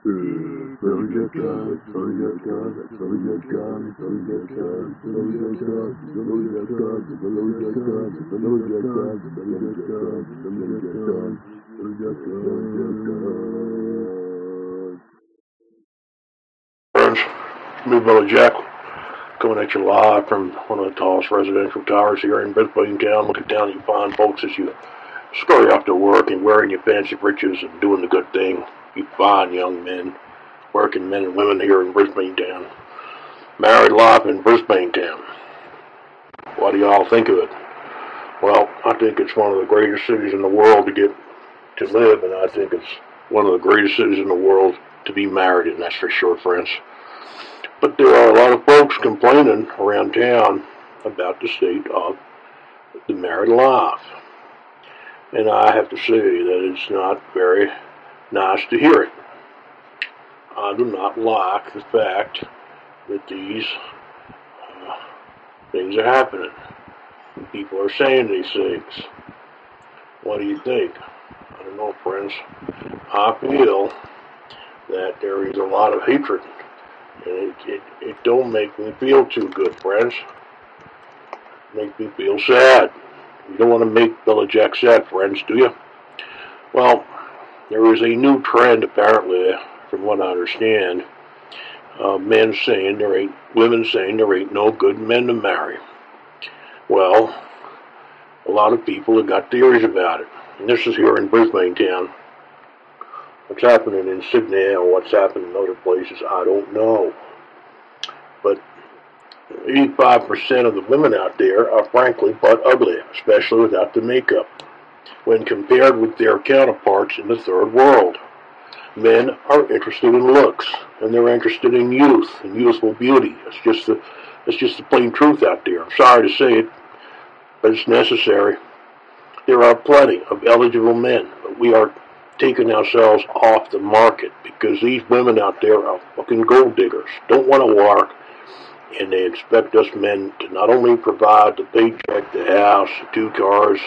Friends, me, Billy Jack, coming at you live from one of the tallest residential towers here in Brisbane Town. Looking down at you fine folks as you scurry off to work and wearing your fancy breeches and doing the good thing. You fine young men, working men and women here in Brisbane Town. Married life in Brisbane Town. What do y'all think of it? Well, I think it's one of the greatest cities in the world to live, and I think it's one of the greatest cities in the world to be married in, that's for sure, friends. But there are a lot of folks complaining around town about the state of the married life. And I have to say that it's not very nice to hear it. I do not like the fact that these things are happening. People are saying these things. What do you think? I don't know, friends. I feel that there is a lot of hatred. And it don't make me feel too good, friends. It makes me feel sad. You don't want to make Billy Jack sad, friends, do you? Well, there is a new trend, apparently, from what I understand. Women saying there ain't no good men to marry. Well, a lot of people have got theories about it. And this is here in Brisbane Town. What's happening in Sydney or what's happening in other places, I don't know. But 85% of the women out there are frankly butt ugly, especially without the makeup, when compared with their counterparts in the third world. Men are interested in looks, and they're interested in youth and youthful beauty. It's just the plain truth out there. I'm sorry to say it, but it's necessary. There are plenty of eligible men, but we are taking ourselves off the market because these women out there are fucking gold diggers, don't want to work, and they expect us men to not only provide the paycheck, the house, the 2 cars,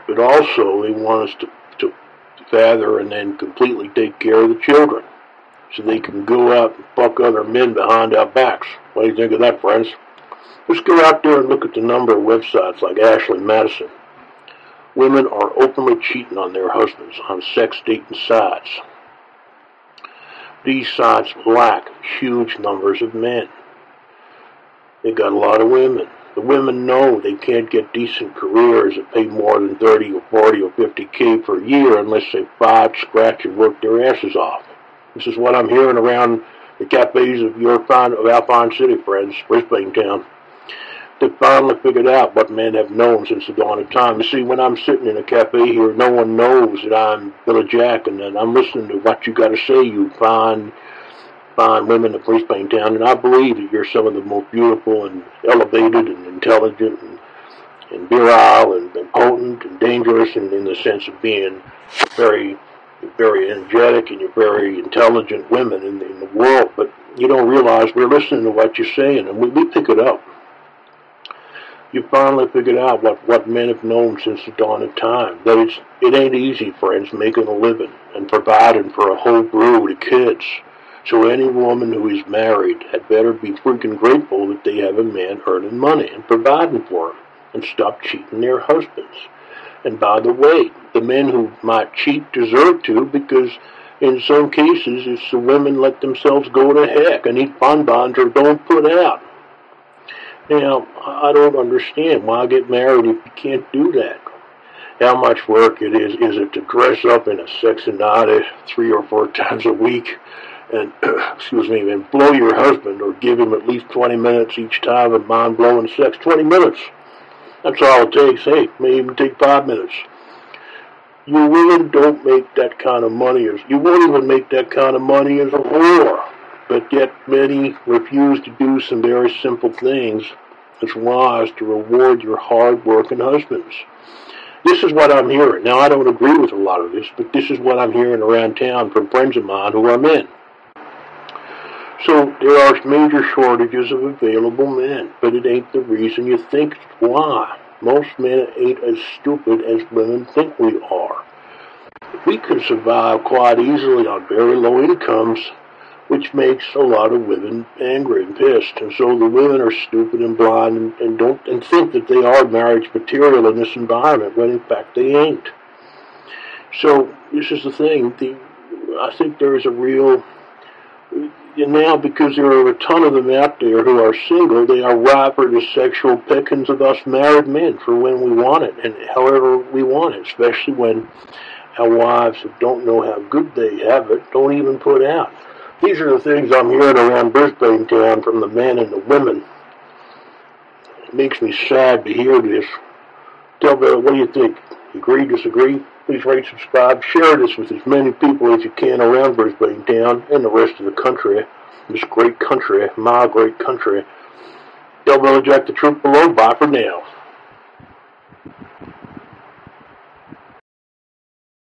but also they want us to father and then completely take care of the children so they can go out and fuck other men behind our backs. What do you think of that, friends? Let's go out there and look at the number of websites like Ashley Madison. Women are openly cheating on their husbands on sex dating sites. These sites lack huge numbers of men. They got a lot of women. The women know they can't get decent careers that pay more than 30 or 40 or 50K per year unless they fight, scratch, and work their asses off. This is what I'm hearing around the cafes of our fine city, friends, Brisbane Town. They finally figured out what men have known since the dawn of time. You see, when I'm sitting in a cafe here, no one knows that I'm Billy Jack, and I'm listening to what you got to say, you fine women of Brisbane Town, and I believe that you're some of the most beautiful and elevated and intelligent and virile and potent and dangerous and in the sense of being very, very energetic, and you're very intelligent women in the world. But you don't realize we're listening to what you're saying, and we pick it up. You finally figured out what men have known since the dawn of time, that it ain't easy, friends, making a living and providing for a whole brood of kids. So any woman who is married had better be freaking grateful that they have a man earning money and providing for them, and stop cheating their husbands. And by the way, the men who might cheat deserve to, because in some cases it's the women let themselves go to heck and eat bonbons or don't put out. Now, I don't understand why get married if you can't do that. How much work it is it to dress up in a sexy night 3 or 4 times a week and, and blow your husband or give him at least 20 minutes each time of mind-blowing sex? 20 minutes. That's all it takes. Hey, it may even take 5 minutes. You women don't make that kind of money. You won't even make that kind of money as a whore. But yet many refuse to do some very simple things that's wise to reward your hard-working husbands. This is what I'm hearing. Now, I don't agree with a lot of this, but this is what I'm hearing around town from friends of mine who are men. So there are major shortages of available men, but it ain't the reason you think it's why. Most men ain't as stupid as women think we are. we can survive quite easily on very low incomes, which makes a lot of women angry and pissed. And so the women are stupid and blind and think that they are marriage material in this environment, when in fact they ain't. So this is the thing. I think there is a real... And now, because there are a ton of them out there who are single, they are riper to sexual pickings of us married men for when we want it, and however we want it, especially when our wives that don't know how good they have it don't even put out. These are the things I'm hearing around Brisbane Town from the men and the women. It makes me sad to hear this. Tell me, what do you think? Agree, disagree? Please rate, subscribe, share this with as many people as you can around Brisbane Town and the rest of the country. This great country, my great country. Tell Billy Jack the truth below. Bye for now.